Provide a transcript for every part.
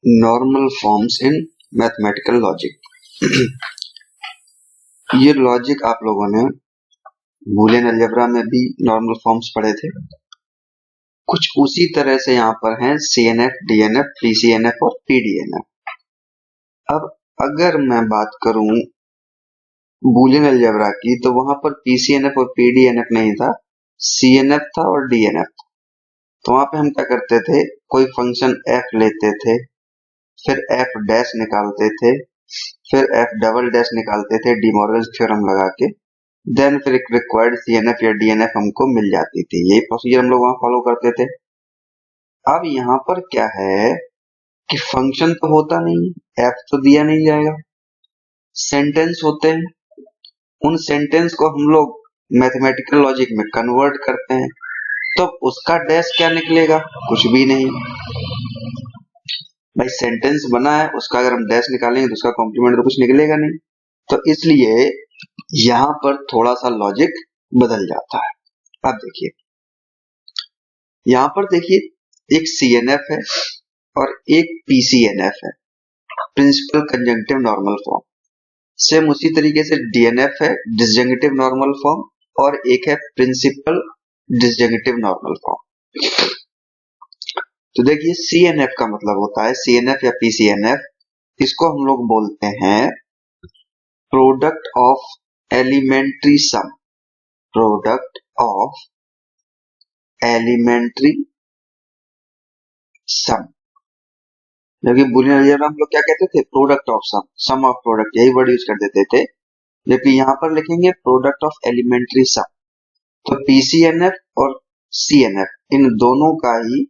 Normal forms in mathematical logic. ये logic आप लोगों ने बूलियन अलजेब्रा में भी नॉर्मल फॉर्म्स पढ़े थे। कुछ उसी तरह से यहाँ पर हैं CNF, DNF, PCNF और PDNF। अब अगर मैं बात करूं बूलियन अलजेब्रा की, तो वहां पर PCNF और PDNF नहीं था, CNF था और DNF था। तो वहां पे हम क्या करते थे, कोई फंक्शन f लेते थे, फिर f डैश निकालते थे, फिर f डबल डैश निकालते थे डी मॉर्गन थ्योरम लगा के, देन फिर एक रिक्वायर्ड CNF या DNF हमको मिल जाती थी। यही प्रोसीजर हम लोग वहां फॉलो करते थे। अब यहाँ पर क्या है कि फंक्शन तो होता नहीं, f तो दिया नहीं जाएगा, सेंटेंस होते हैं, उन सेंटेंस को हम लोग मैथमेटिकल लॉजिक में कन्वर्ट करते हैं, तो उसका डैश क्या निकलेगा, कुछ भी नहीं। भाई सेंटेंस बना है, उसका अगर हम डैश निकालेंगे तो उसका कॉम्प्लीमेंट तो कुछ निकलेगा नहीं। तो इसलिए यहां पर थोड़ा सा लॉजिक बदल जाता है। अब देखिए यहां पर देखिए एक CNF है और एक PCNF है, principal conjunctive normal form. Same उसी तरीके से DNF है, डिसजंक्टिव नॉर्मल फॉर्म, और एक है प्रिंसिपल डिसजंक्टिव नॉर्मल फॉर्म। तो देखिए CNF का मतलब होता है, CNF या PCNF, इसको हम लोग बोलते हैं product of elementary sum, product of elementary sum. जबकि बूलियन अलजेब्रा हम लोग क्या कहते थे, product of sum, sum of product, यही वर्ड यूज कर देते थे। जबकि यहाँ पर लिखेंगे प्रोडक्ट ऑफ एलिमेंट्री सम। तो PCNF और CNF इन दोनों का ही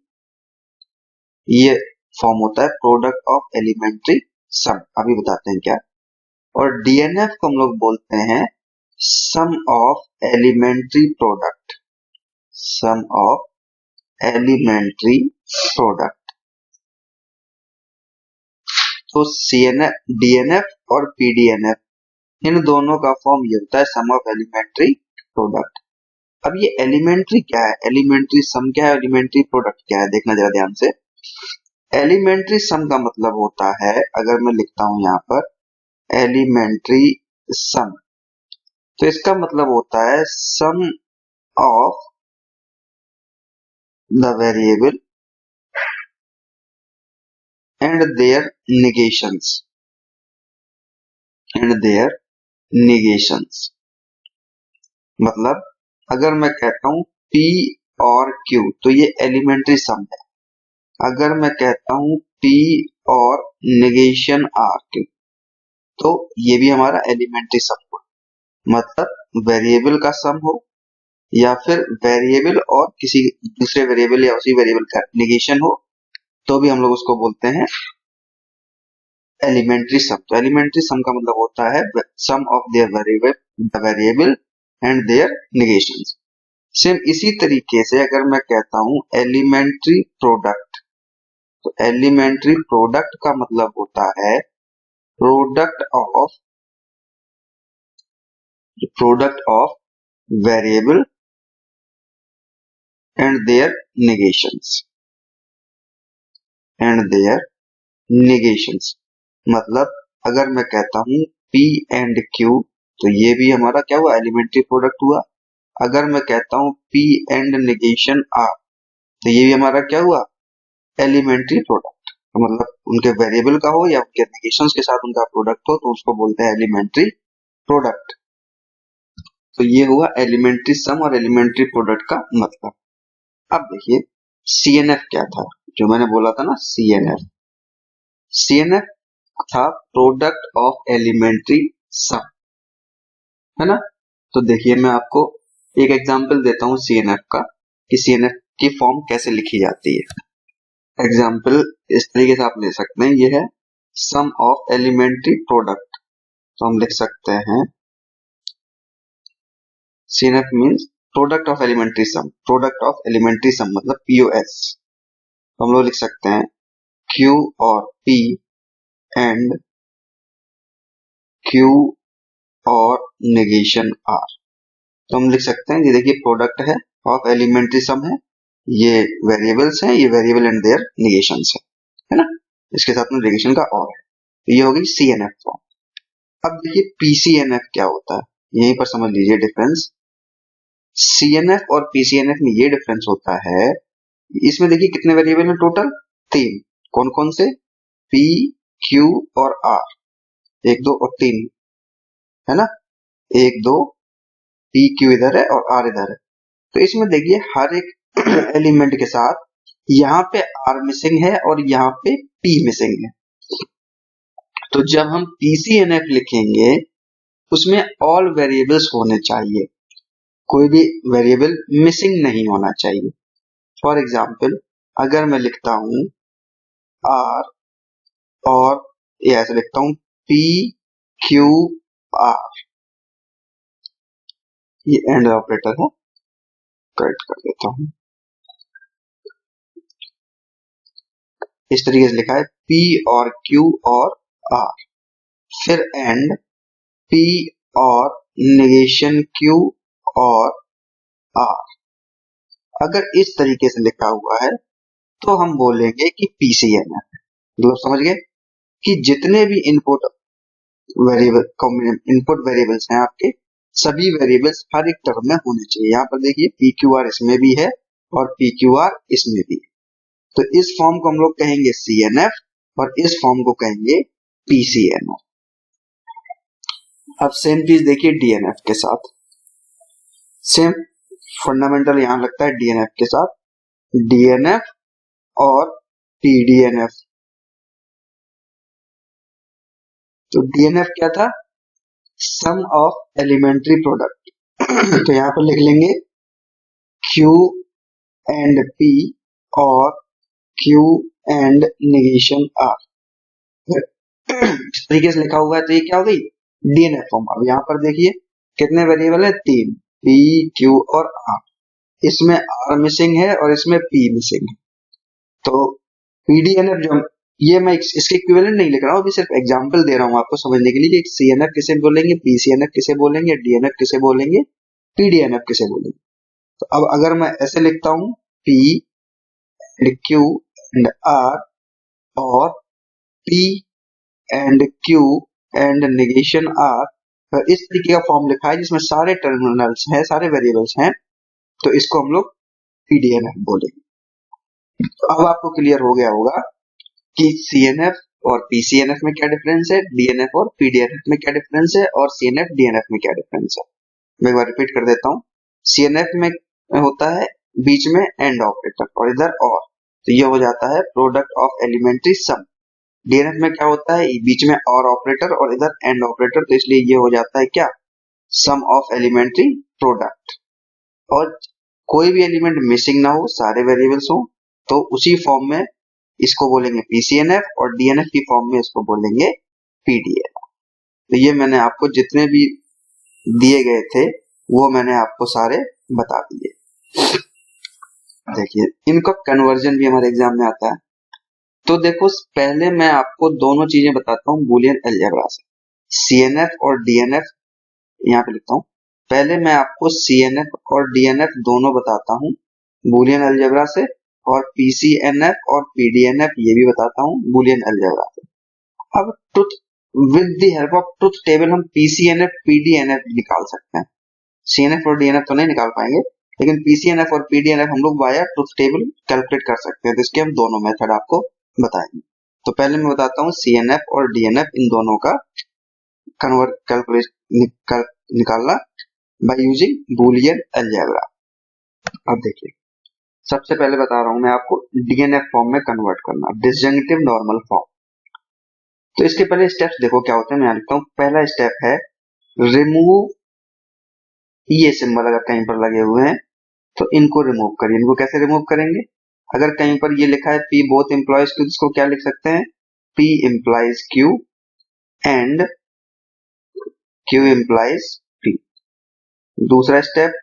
ये फॉर्म होता है प्रोडक्ट ऑफ एलिमेंट्री सम। अभी बताते हैं क्या। और DNF को हम लोग बोलते हैं sum of elementary product, sum of elementary product. तो CNF, DNF और PDNF इन दोनों का फॉर्म ये होता है सम ऑफ एलिमेंट्री प्रोडक्ट। अब ये एलिमेंट्री क्या है, एलिमेंट्री सम क्या है, एलिमेंट्री प्रोडक्ट क्या है, देखना जरा ध्यान से। एलिमेंट्री सम का मतलब होता है, अगर मैं लिखता हूं यहाँ पर एलिमेंट्री सम, तो इसका मतलब होता है sum of the variable and their negations, and their negations. मतलब अगर मैं कहता हूं P और Q, तो ये एलिमेंट्री सम है। अगर मैं कहता हूं P और निगेशन R, तो ये भी हमारा एलिमेंट्री सम हो। मतलब वेरिएबल का सम हो या फिर वेरिएबल और किसी दूसरे वेरिएबल या उसी वेरिएबल का निगेशन हो, तो भी हम लोग उसको बोलते हैं एलिमेंट्री सम। तो एलिमेंट्री सम का मतलब होता है sum of their variable and their negations. Same इसी तरीके से अगर मैं कहता हूं एलिमेंट्री प्रोडक्ट, तो एलिमेंट्री प्रोडक्ट का मतलब होता है product of variable and their negations, and their negations. मतलब अगर मैं कहता हूं P एंड Q, तो ये भी हमारा क्या हुआ, एलिमेंट्री प्रोडक्ट हुआ। अगर मैं कहता हूं P एंड निगेशन R, तो ये भी हमारा क्या हुआ, एलिमेंट्री प्रोडक्ट। तो मतलब उनके वेरिएबल का हो या उनके निगेशंस के साथ उनका प्रोडक्ट हो, तो उसको बोलते हैं एलिमेंट्री प्रोडक्ट। तो ये हुआ एलिमेंट्री सम और एलिमेंट्री प्रोडक्ट का मतलब। अब देखिए CNF क्या था, जो मैंने बोला था ना CNF था प्रोडक्ट ऑफ एलिमेंट्री सम, है ना। तो देखिए मैं आपको एक एग्जांपल देता हूं CNF का, कि CNF की फॉर्म कैसे लिखी जाती है। एग्जाम्पल इस तरीके से आप ले सकते हैं, ये है सम ऑफ एलिमेंट्री प्रोडक्ट। तो हम लिख सकते हैं CNF means product of elementary sum, product of elementary sum मतलब POS। तो हम लोग लिख सकते हैं Q और P एंड Q और नेगेशन R। तो हम लिख सकते हैं, ये देखिए प्रोडक्ट है ऑफ एलिमेंट्री सम है, ये वेरिएबल्स हैं, ये वेरिएबल एंड देयर निगेशंस है ना। इसके साथ में नेगेशन का और है, तो ये हो गई CNF फॉर्म। अब देखिए PCNF क्या होता है, यहीं पर समझ लीजिए डिफरेंस। CNF और PCNF में ये डिफरेंस होता है, इसमें देखिए कितने वेरिएबल हैं टोटल, 3। कौन कौन से, P, Q और R, 1 2 और 3 है ना, 1 2 P Q इधर है और R इधर है। तो इसमें देखिए हर एक एलिमेंट के साथ यहाँ पे R मिसिंग है और यहाँ पे P मिसिंग है। तो जब हम PCNF लिखेंगे उसमें ऑल वेरिएबल्स होने चाहिए, कोई भी वेरिएबल मिसिंग नहीं होना चाहिए। फॉर एग्जाम्पल अगर मैं लिखता हूं R और ये ऐसे लिखता हूं P Q R, ये एंड ऑपरेटर है, करेक्ट कर देता हूं, इस तरीके से लिखा है P और Q और R, फिर एंड P और नेगेशन Q और R। अगर इस तरीके से लिखा हुआ है तो हम बोलेंगे कि PCNF है। मतलब समझ गए कि जितने भी इनपुट वेरिएबल्स हैं आपके, सभी वेरिएबल्स हर एक टर्म में होने चाहिए। यहाँ पर देखिए PQR इसमें भी है और PQR इसमें भी है। तो इस फॉर्म को हम लोग कहेंगे CNF और इस फॉर्म को कहेंगे PCNF। अब सेम चीज देखिए DNF के साथ, सेम फंडामेंटल यहां लगता है DNF के साथ, DNF और PDNF। तो DNF क्या था, सम ऑफ एलिमेंट्री प्रोडक्ट। तो यहां पर लिख लेंगे Q एंड P और Q एंड नेगेशन R। इस तरीके से लिखा हुआ है तो ये क्या हो गई DNF फॉर्म। अब यहाँ पर देखिए कितने वेरिएबल है, 3, P Q और R। इसमें R मिसिंग है और इसमें P मिसिंग है। तो PDNF जो ये मैं इसके इक्विवेलेंट नहीं लिख रहा हूँ, अभी सिर्फ एग्जांपल दे रहा हूँ आपको समझने के लिए कि CNF किसे बोलेंगे, PCNF किसे बोलेंगे, DNF किसे बोलेंगे, PDNF किसे बोलेंगे। तो अब अगर मैं ऐसे लिखता हूँ P and Q and R और P and Q and negation R, तो इस तरीके का फॉर्म लिखा है जिसमें सारे टर्मिनल्स हैं, सारे वेरिएबल्स हैं, तो इसको हम लोग PDNF बोलेंगे। तो अब आपको क्लियर हो गया होगा कि CNF और PCNF में क्या डिफरेंस है, DNF और PDNF में क्या डिफरेंस है, और CNF DNF में क्या डिफरेंस है। मैं एक बार रिपीट कर देता हूँ। CNF में होता है बीच में एंड ऑपरेटर और इधर और, तो ये हो जाता है product of elementary sum. DNF में क्या होता है, बीच में और ऑपरेटर और इधर एंड ऑपरेटर, तो इसलिए ये हो जाता है क्या, सम ऑफ एलिमेंट्री प्रोडक्ट। और कोई भी एलिमेंट मिसिंग ना हो, सारे वेरिएबल्स हो, तो उसी फॉर्म में इसको बोलेंगे PCNF और DNF की फॉर्म में इसको बोलेंगे PDNF। तो ये मैंने आपको जितने भी दिए गए थे वो मैंने आपको सारे बता दिए। देखिए इनका कन्वर्जन भी हमारे एग्जाम में आता है। तो देखो पहले मैं आपको दोनों चीजें बताता हूँ बूलियन अलजेब्रा से, CNF और DNF यहाँ पे लिखता हूँ। पहले मैं आपको CNF और DNF दोनों बताता हूँ बूलियन अलजेब्रा से, और PCNF और PDNF ये भी बताता हूँ बूलियन अलजेब्रा से। अब truth with the help of truth table हम PCNF PDNF निकाल सकते हैं। CNF और DNF तो नहीं निकाल पाएंगे, लेकिन PCNF और PDNF हम लोग वाया ट्रुथ टेबल कैलकुलेट कर सकते हैं। तो इसके हम दोनों मेथड आपको बताएंगे। तो पहले मैं बताता हूँ CNF और DNF इन दोनों का कन्वर्ट कैलकुलेट निकालना बाय यूजिंग बूलियन अलजेब्रा। अब देखिए सबसे पहले बता रहा हूं मैं आपको DNF फॉर्म में कन्वर्ट करना, डिसजंक्टिव नॉर्मल फॉर्म। तो इसके पहले स्टेप्स देखो क्या होते हैं, मैं लिखता हूं। पहला स्टेप है रिमूव, ये सिंबल अगर कहीं पर लगे हुए हैं तो इनको रिमूव करिए। इनको कैसे रिमूव करेंगे, अगर कहीं पर ये लिखा है P बोथ इंप्लॉइज Q, इसको क्या लिख सकते हैं, P implies Q and Q implies P। दूसरा स्टेप,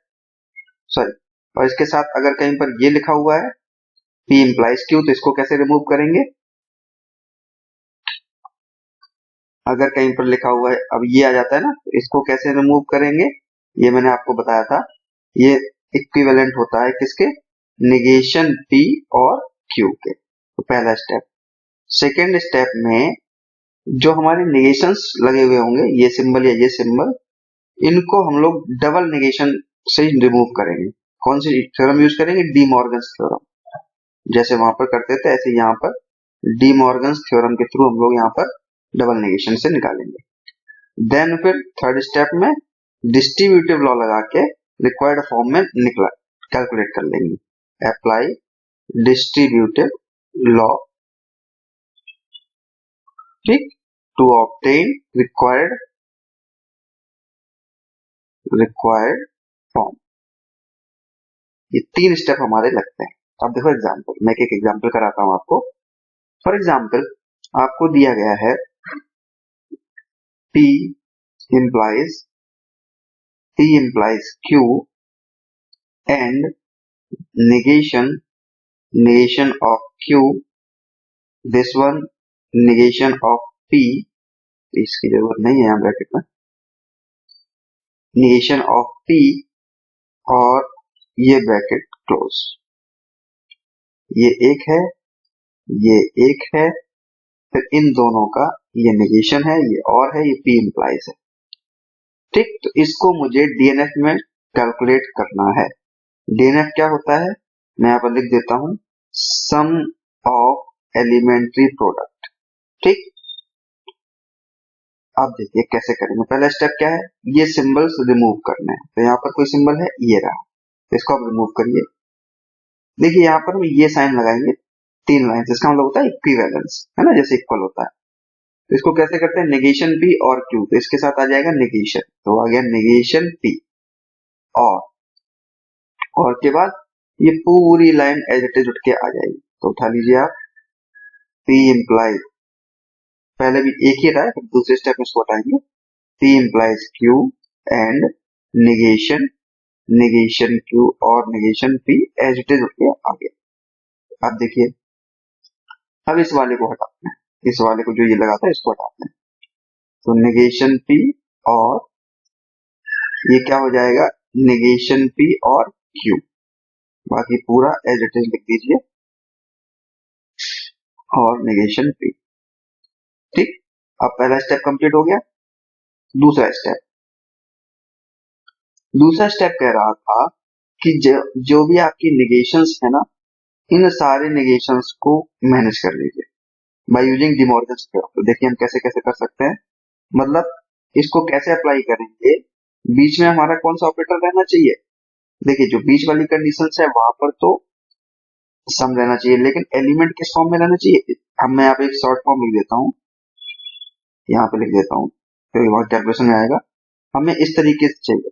सॉरी, और इसके साथ अगर कहीं पर ये लिखा हुआ है P इंप्लाइज Q, तो इसको कैसे रिमूव करेंगे, अगर कहीं पर लिखा हुआ है, अब ये आ जाता है ना, तो इसको कैसे रिमूव करेंगे, ये मैंने आपको बताया था। ये इक्विवेलेंट होता है किसके, नेगेशन P और Q के। तो पहला स्टेप। सेकेंड स्टेप में जो हमारे नेगेशंस लगे हुए होंगे, ये सिंबल या ये सिंबल, इनको हम लोग डबल नेगेशन से रिमूव करेंगे। कौन सी थ्योरम यूज करेंगे? D Morgan's theorem. जैसे वहां पर करते थे ऐसे यहाँ पर डी मॉर्गन्स थ्योरम के थ्रू हम लोग यहाँ पर डबल नेगेशन से निकालेंगे। देन फिर थर्ड स्टेप में डिस्ट्रीब्यूटिव लॉ लगा के रिक्वायर्ड फॉर्म में निकला कैलकुलेट कर लेंगे। अप्लाई डिस्ट्रीब्यूटिव लॉ, ठीक, टू ऑब्टेन रिक्वायर्ड फॉर्म। ये तीन स्टेप हमारे लगते हैं। अब देखो एग्जांपल, मैं एक एग्जांपल कराता हूं आपको। फॉर एग्जांपल आपको दिया गया है P implies Q and negation of Q, this one negation of P, इसकी जरूरत नहीं है यहाँ ब्रैकेट में, negation of P और ये ब्रैकेट क्लोज। ये एक है, ये एक है, फिर इन दोनों का ये नेगेशन है, ये और है, ये P implies है। ठीक, तो इसको मुझे डीएनएफ में कैलकुलेट करना है। डीएनएफ क्या होता है? मैं यहाँ पर लिख देता हूं, सम ऑफ एलिमेंट्री प्रोडक्ट। ठीक, अब देखिए कैसे करेंगे। पहला स्टेप क्या है? ये सिंबल्स रिमूव करने हैं। तो यहाँ पर कोई सिंबल है, ये रहा, तो इसको आप रिमूव करिए। देखिए यहाँ पर हम ये साइन लगाएंगे, तीन लाइन, इसका मतलब होता है इक्विवेलेंस, है ना, जैसे इक्वल होता है। तो इसको कैसे करते हैं? नेगेशन P और Q, तो इसके साथ आ जाएगा नेगेशन, तो आ गया नेगेशन P और के बाद ये पूरी लाइन एज इट इज उठ के आ जाएगी। तो उठा लीजिए आप, P implies, पहले भी एक ही रहा है, फिर दूसरे स्टेप में इसको हटाएंगे, P implies Q and negation Q और negation P as it is उठ के आ गया। अब देखिए, अब इस वाले को हटाते हैं, इस वाले को जो ये लगा था इसको हटाते हैं, तो नेगेशन P और ये क्या हो जाएगा? नेगेशन P और Q, बाकी पूरा एज इट इज लिख दीजिए और नेगेशन P। ठीक, अब पहला स्टेप कंप्लीट हो गया। दूसरा स्टेप कह रहा था कि जो भी आपकी नेगेशंस है ना, इन सारे नेगेशंस को मैनेज कर लीजिए by using D Morgan's theorem. तो देखिए हम कैसे कैसे कर सकते हैं, मतलब इसको कैसे अप्लाई करेंगे। बीच में हमारा कौन सा ऑपरेटर रहना चाहिए? देखिए जो बीच वाली कंडीशन है वहां पर तो सम रहना चाहिए, लेकिन एलिमेंट किस फॉर्म में रहना चाहिए? अब मैं यहाँ पे एक शॉर्ट फॉर्म लिख देता हूँ, यहाँ पे लिख देता हूँ, तो वहां कैलकुलेशन में आएगा। हमें इस तरीके से चाहिए,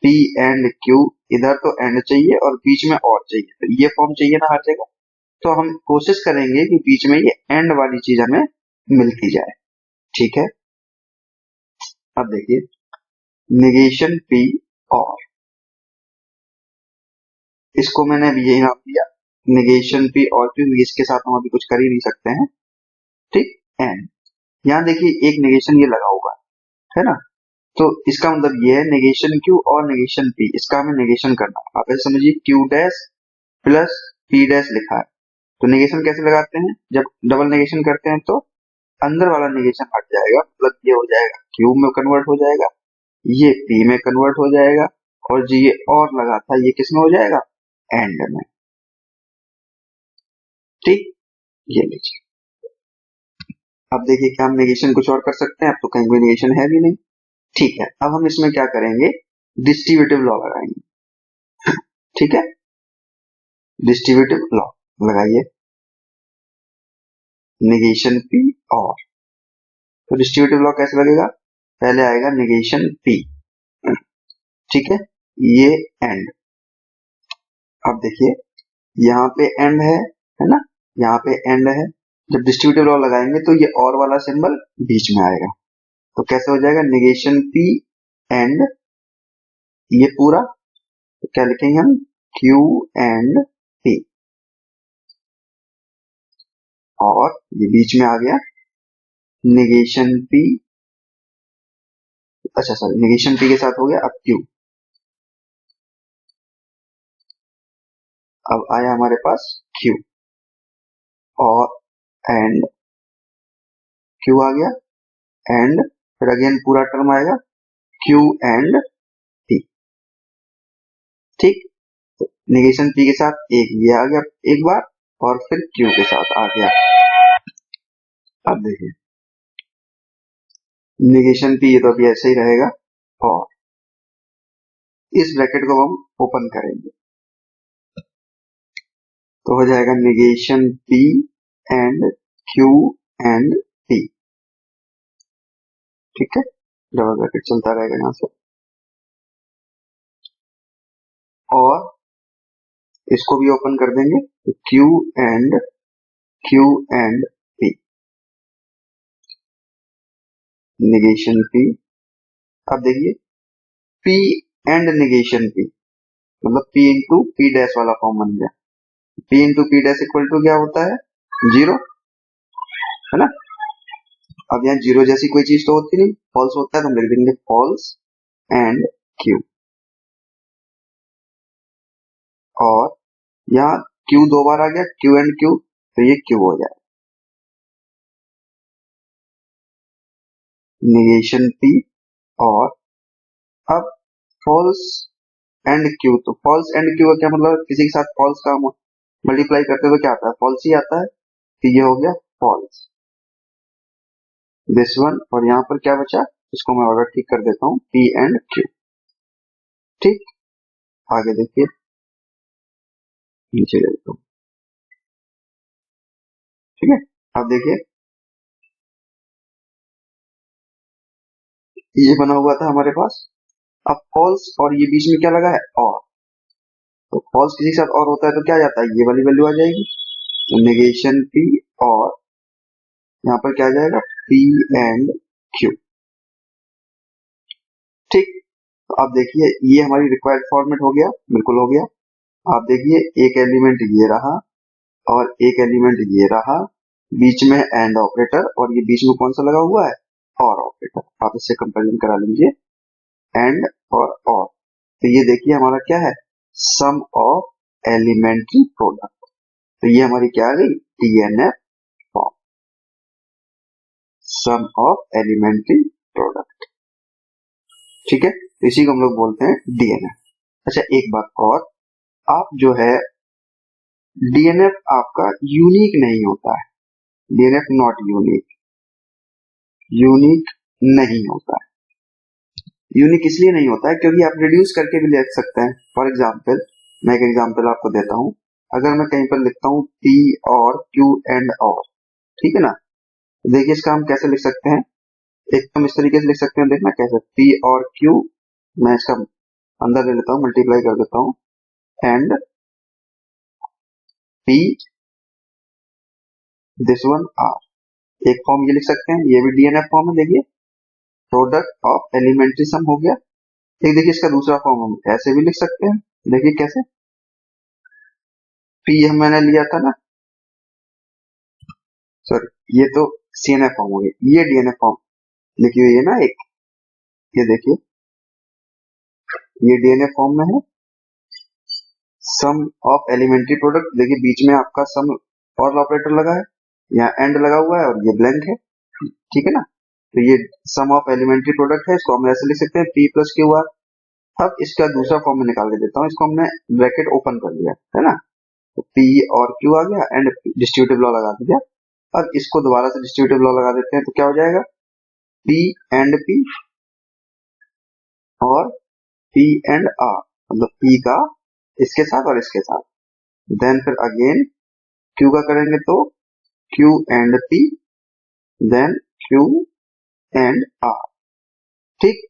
P एंड Q, इधर तो एंड चाहिए और बीच में और चाहिए, तो ये फॉर्म चाहिए ना हर जगह। तो हम कोशिश करेंगे कि बीच में ये एंड वाली चीज हमें मिलती जाए। ठीक है, अब देखिए नेगेशन P और, इसको मैंने अभी यही नाम दिया नेगेशन P और Q, इसके साथ हम अभी कुछ कर ही नहीं सकते हैं। ठीक, एंड यहाँ देखिए एक नेगेशन ये लगा होगा, है ना, तो इसका मतलब ये है नेगेशन Q और नेगेशन P, इसका हमें नेगेशन करना है। आप ऐसे समझिए Q dash plus P dash लिखा है, तो नेगेशन कैसे लगाते हैं? जब डबल नेगेशन करते हैं तो अंदर वाला नेगेशन हट जाएगा, मतलब ये हो जाएगा Q में कन्वर्ट हो जाएगा, ये P में कन्वर्ट हो जाएगा, और जो ये और लगा था ये किस में हो जाएगा? एंड में। ठीक, ये लीजिए। अब देखिए क्या हम नेगेशन कुछ और कर सकते हैं? अब तो कहीं कोई नेगेशन है भी नहीं। ठीक है, अब हम इसमें क्या करेंगे? डिस्ट्रीब्यूटिव लॉ लगाएंगे। ठीक है, डिस्ट्रीब्यूटिव लॉ लगाइए, नेगेशन P और, तो डिस्ट्रीब्यूटिव लॉ कैसे लगेगा? पहले आएगा नेगेशन P, ठीक है, ये एंड। अब देखिए यहाँ पे एंड है ना, यहाँ पे एंड है। जब डिस्ट्रीब्यूटिव लॉ लगाएंगे तो ये और वाला सिंबल बीच में आएगा, तो कैसे हो जाएगा? नेगेशन P एंड ये पूरा, तो क्या लिखेंगे हम? Q एंड P, और ये बीच में आ गया नेगेशन P, अच्छा सॉरी, नेगेशन P के साथ हो गया अब Q। अब आया हमारे पास Q और एंड क्यू आ गया, एंड फिर अगेन पूरा टर्म आएगा क्यू एंड पी। ठीक, नेगेशन पी के साथ एक ये आ गया एक बार, और फिर क्यू के साथ आ गया। अब देखिए नेगेशन पी तो अभी ऐसे ही रहेगा, और इस ब्रैकेट को हम ओपन करेंगे तो हो जाएगा negation P and Q and P. ठीक है, डबल ब्रैकेट चलता रहेगा यहां से, और इसको भी ओपन कर देंगे तो Q and P, negation P. अब देखिए पी एंड नेगेशन पी मतलब पी इंटू पी डैश वाला फॉर्म बन गया। P into P dash equal to क्या होता है, जीरो, है ना। अब यहाँ जीरो जैसी कोई चीज तो होती नहीं, फॉल्स होता है तो हम लिख देंगे फॉल्स एंड क्यू, और यहाँ क्यू दो बार आ गया, क्यू एंड क्यू, तो ये क्यू हो जाए नेगेशन पी। और अब फॉल्स एंड क्यू, तो फॉल्स एंड क्यू का क्या मतलब, किसी के साथ फॉल्स का मल्टीप्लाई करते तो क्या आता है, फॉल्स ही आता है, तो ये हो गया फॉल्स दिस वन। और यहाँ पर क्या बचा, इसको मैं ऑर्डर ठीक कर देता हूँ, पी एंड क्यू। ठीक, आगे देखिए, नीचे देता हूँ। ठीक है, अब देखिए ये बना हुआ था हमारे पास, अब फॉल्स और ये बीच में क्या लगा है, और, तो फॉल्स किसी के साथ और होता है तो क्या जाता है, ये वाली वैल्यू आ जाएगी, तो नेगेशन पी, और यहाँ पर क्या आ जाएगा, पी एंड क्यू। ठीक, तो अब देखिए ये हमारी रिक्वायर्ड फॉर्मेट हो गया, बिल्कुल हो गया। आप देखिए एक एलिमेंट ये रहा, और एक एलिमेंट ये रहा, बीच में एंड ऑपरेटर, और ये बीच में कौन सा लगा हुआ है, और ऑपरेटर। आप इससे कंपेरिजन करा लीजिए, एंड और, तो ये देखिए हमारा क्या है, सम ऑफ एलिमेंट्री प्रोडक्ट। तो ये हमारी क्या आ गई, DNF form, sum of elementary product. ठीक है, तो इसी को हम लोग बोलते हैं डीएनएफ। अच्छा एक बात और, आप जो है डीएनएफ आपका यूनिक नहीं होता है, डीएनएफ नॉट यूनिक, यूनिक नहीं होता है। यूनिक इसलिए नहीं होता है क्योंकि आप रिड्यूस करके भी लिख सकते हैं। फॉर एग्जाम्पल, मैं एक एग्जाम्पल आपको देता हूं, अगर मैं कहीं पर लिखता हूं पी और क्यू एंड और, ठीक है ना, तो देखिए इसका हम कैसे लिख सकते हैं, एक तो इस तरीके से लिख सकते हैं, देखना कैसे, पी और क्यू, मैं इसका अंदर ले लेता हूं, मल्टीप्लाई कर देता हूं, and P this one R, एक फॉर्म ये लिख सकते हैं, ये भी डीएनएफ फॉर्म है, देखिए प्रोडक्ट ऑफ एलिमेंट्री सम हो गया। एक देखिए इसका दूसरा फॉर्म हम ऐसे भी लिख सकते हैं, देखिए कैसे, पी मैंने लिया था ना, सॉरी ये तो सीएनएफ फॉर्म हो गया, ये डीएनएफ फॉर्म लिखी हुई है ना एक, ये देखिए ये डीएनएफ फॉर्म में है, सम ऑफ एलिमेंट्री प्रोडक्ट, देखिए बीच में आपका सम और ऑपरेटर लगा है, यहाँ एंड लगा हुआ है, और ये ब्लैंक है, ठीक है ना। तो ये सम ऑफ एलिमेंट्री प्रोडक्ट है, इसको हम ऐसे लिख सकते हैं पी प्लस क्यू आर। अब इसका दूसरा फॉर्म में निकाल के देता हूँ, इसको हमने ब्रैकेट ओपन कर लिया है ना, तो पी और क्यू आ गया, एंड डिस्ट्रीब्यूटिव लॉ लगा दिया। अब इसको दोबारा से डिस्ट्रीब्यूटिव लॉ लगा देते हैं, तो क्या हो जाएगा, पी एंड पी और पी एंड आर, मतलब पी का इसके साथ और इसके साथ, देन फिर अगेन क्यू का करेंगे तो Q and P, then Q and R. ठीक,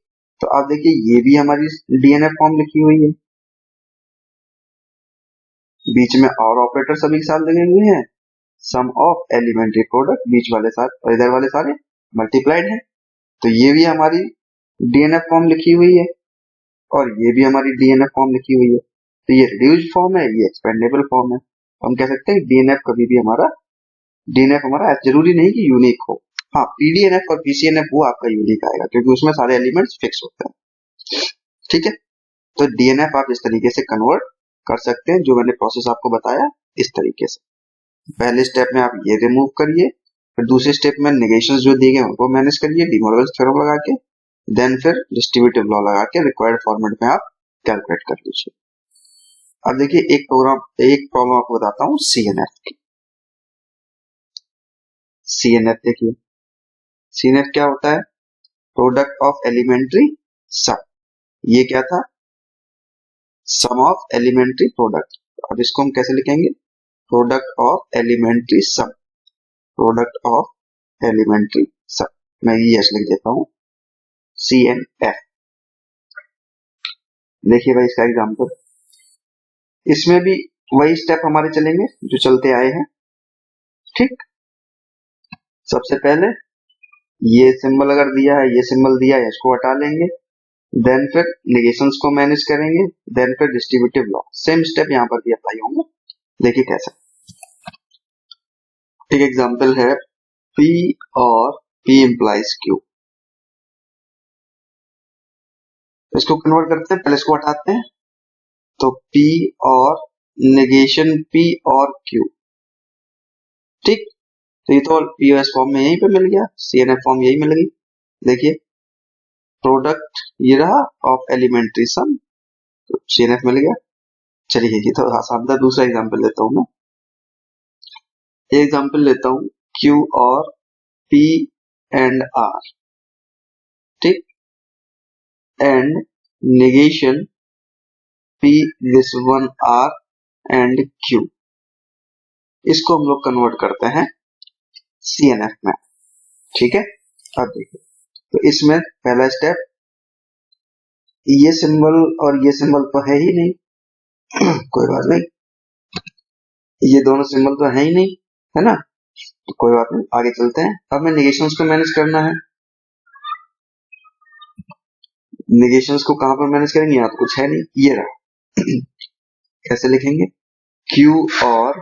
तो आप देखिए ये भी हमारी डीएनएफ फॉर्म लिखी हुई है, बीच में और ऑपरेटर सभी के साथ लगे हुए हैं, सम ऑफ एलिमेंट्री प्रोडक्ट, बीच वाले साथ और इधर वाले सारे मल्टीप्लाइड है, तो ये भी हमारी डीएनएफ फॉर्म लिखी हुई है, और ये भी हमारी डीएनएफ फॉर्म लिखी हुई है। तो ये रिड्यूस्ड फॉर्म है, ये एक्सपेंडेबल फॉर्म है, तो हम कह सकते हैं डीएनएफ कभी भी हमारा, डीएनएफ हमारा जरूरी नहीं कि यूनिक हो, हाँ पीडीएनएफ और पीसीएनएफ वो आपका यूनिक आएगा क्योंकि उसमें सारे एलिमेंट्स फिक्स होते हैं। ठीक है, तो डीएनएफ आप इस तरीके से कन्वर्ट कर सकते हैं, जो मैंने प्रोसेस आपको बताया इस तरीके से। पहले स्टेप में आप ये रिमूव करिए, फिर दूसरे स्टेप में नेगेशन जो दिए गए उनको मैनेज करिए डी मॉर्गन थ्योरम लगा के, देन फिर डिस्ट्रीब्यूटिव लॉ लगा के रिक्वायर्ड फॉर्मेट में आप कैलकुलेट कर लीजिए। अब देखिए एक प्रॉब्लम आपको बताता हूँ सीएनएफ की। सीएनएफ देखिए, सीएनएफ क्या होता है? Product of elementary sum. ये क्या था? Sum of elementary product. अब इसको हम कैसे लिखेंगे? Product of elementary sum, product of elementary sum. मैं ये यस लिख देता हूं, CNF। देखिए भाई इसका एग्जांपल, इसमें भी वही स्टेप हमारे चलेंगे जो चलते आए हैं। ठीक, सबसे पहले ये सिंबल अगर दिया है, ये सिंबल दिया है, इसको हटा लेंगे, देन फिर नेगेशंस को मैनेज करेंगे, देन फिर डिस्ट्रीब्यूटिव लॉ। सेम स्टेप यहां पर भी अप्लाई होंगे। देखिए कैसे। एक एग्जांपल है P और P इंप्लाइज Q। इसको कन्वर्ट करते हैं, पहले इसको हटाते हैं, तो P और नेगेशन P और Q। ठीक, तो ये तो पीओएस फॉर्म में यहीं पे मिल गया, सीएनएफ फॉर्म यही मिल गई। देखिए प्रोडक्ट ये रहा ऑफ एलिमेंट्री सम, तो सीएनएफ मिल गया। चलिए ये तो आसान था। दूसरा एग्जांपल लेता हूं मैं, एग्जांपल लेता हूं Q और P एंड R। ठीक, and negation P this one R and Q। इसको हम लोग कन्वर्ट करते हैं सीएनएफ में। ठीक है, अब देखिए, तो इसमें पहला स्टेप, ये सिंबल और ये सिंबल तो है ही नहीं कोई बात नहीं, ये दोनों सिंबल तो है ही नहीं, है ना, तो कोई बात नहीं, आगे चलते हैं। अब हमें नेगेशंस को मैनेज करना है। नेगेशंस को कहां पर मैनेज करेंगे? यहाँ तो कुछ है नहीं, ये रहा। कैसे लिखेंगे? Q और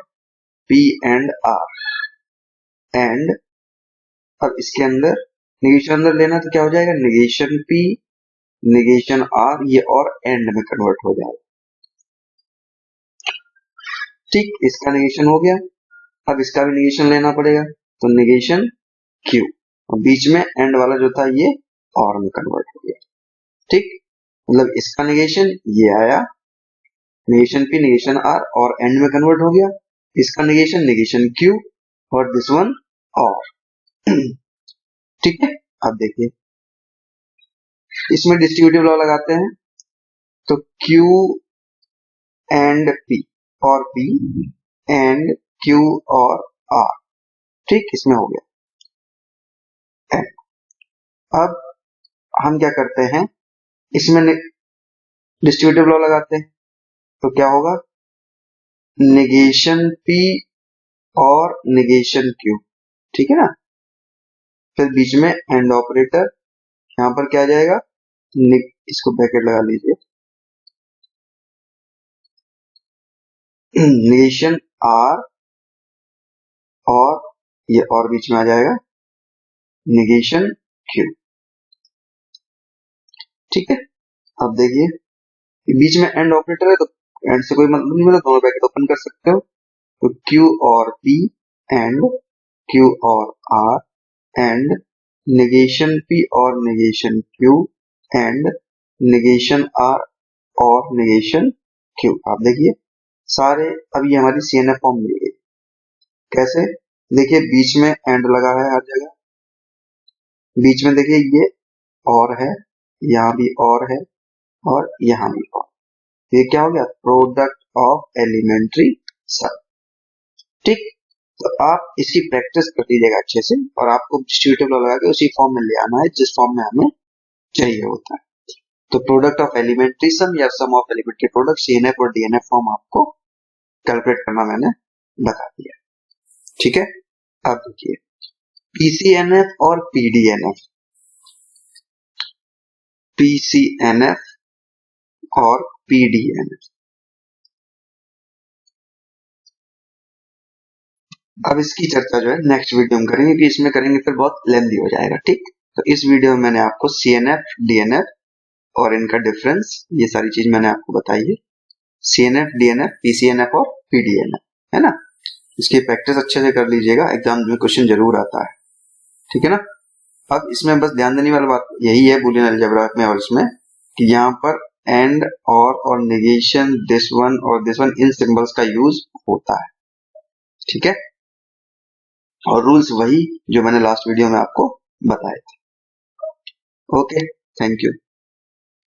P एंड R एंड, अब इसके अंदर नेगेशन अंदर लेना, तो क्या हो जाएगा? नेगेशन P नेगेशन R, ये और एंड में कन्वर्ट हो जाएगा। ठीक, इसका नेगेशन हो गया, अब इसका भी नेगेशन लेना पड़ेगा, तो नेगेशन Q, और बीच में एंड वाला जो था ये और में कन्वर्ट हो गया। ठीक, मतलब इसका नेगेशन ये आया, नेगेशन P नेगेशन R और एंड में कन्वर्ट हो गया, इसका नेगेशन Q और दिस वन और। ठीक है, अब देखिए इसमें डिस्ट्रीब्यूटिव लॉ लगाते हैं, तो Q एंड P और P एंड Q और R। ठीक, इसमें हो गया। अब हम क्या करते हैं, इसमें डिस्ट्रीब्यूटिव लॉ लगाते हैं, तो क्या होगा? नेगेशन P और नेगेशन Q। ठीक है ना, फिर बीच में एंड ऑपरेटर, यहां पर क्या आ जाएगा? इसको ब्रैकेट लगा लीजिए, नेगेशन R और ये और बीच में आ जाएगा नेगेशन Q। ठीक है, अब देखिए बीच में एंड ऑपरेटर है, तो एंड से कोई मतलब नहीं, मतलब दोनों ब्रैकेट ओपन कर सकते हो, तो Q और P एंड Q और R एंड नेगेशन P और negation Q and negation R और नेगेशन Q। आप देखिए सारे, अब ये हमारी सीएनएफ फॉर्म मिल गई। कैसे? देखिए बीच में एंड लगा है हर जगह, बीच में देखिए ये और है, यहाँ भी और है, और यहाँ भी और। ये क्या हो गया? प्रोडक्ट ऑफ एलिमेंट्री सम। ठीक, तो आप इसकी प्रैक्टिस कर लीजिएगा अच्छे से, और आपको डिस्ट्रीब्यूटिव लॉ लगा के उसी फॉर्म में ले आना है जिस फॉर्म में हमें चाहिए होता है। तो प्रोडक्ट ऑफ एलिमेंट्री सम या सम ऑफ एलिमेंट्री प्रोडक्ट, सीएनएफ और डीएनएफ फॉर्म आपको कैलकुलेट करना मैंने बता दिया। ठीक है, अब देखिए पीसीएनएफ और पीडीएनएफ, पीसीएनएफ और पीडीएनएफ। अब इसकी चर्चा जो है नेक्स्ट वीडियो में करेंगे, कि इसमें करेंगे फिर बहुत लेंथी हो जाएगा। ठीक, तो इस वीडियो में मैंने आपको सीएनएफ, डीएनएफ और इनका डिफरेंस, ये सारी चीज मैंने आपको बताई है। सीएनएफ, डीएनएफ, पीसीएनएफ और पीडीएनएफ, है ना। इसकी प्रैक्टिस अच्छे से कर लीजिएगा, एग्जाम में क्वेश्चन जरूर आता है, ठीक है ना। अब इसमें बस ध्यान देने वाली बात यही है बूलियन अलजेब्रा में और इसमें कि यहाँ पर एंड और नेगेशन, दिस वन और दिस वन, इन सिंबल्स का यूज होता है, ठीक है। और रूल्स वही जो मैंने लास्ट वीडियो में आपको बताए थे। Okay, thank you.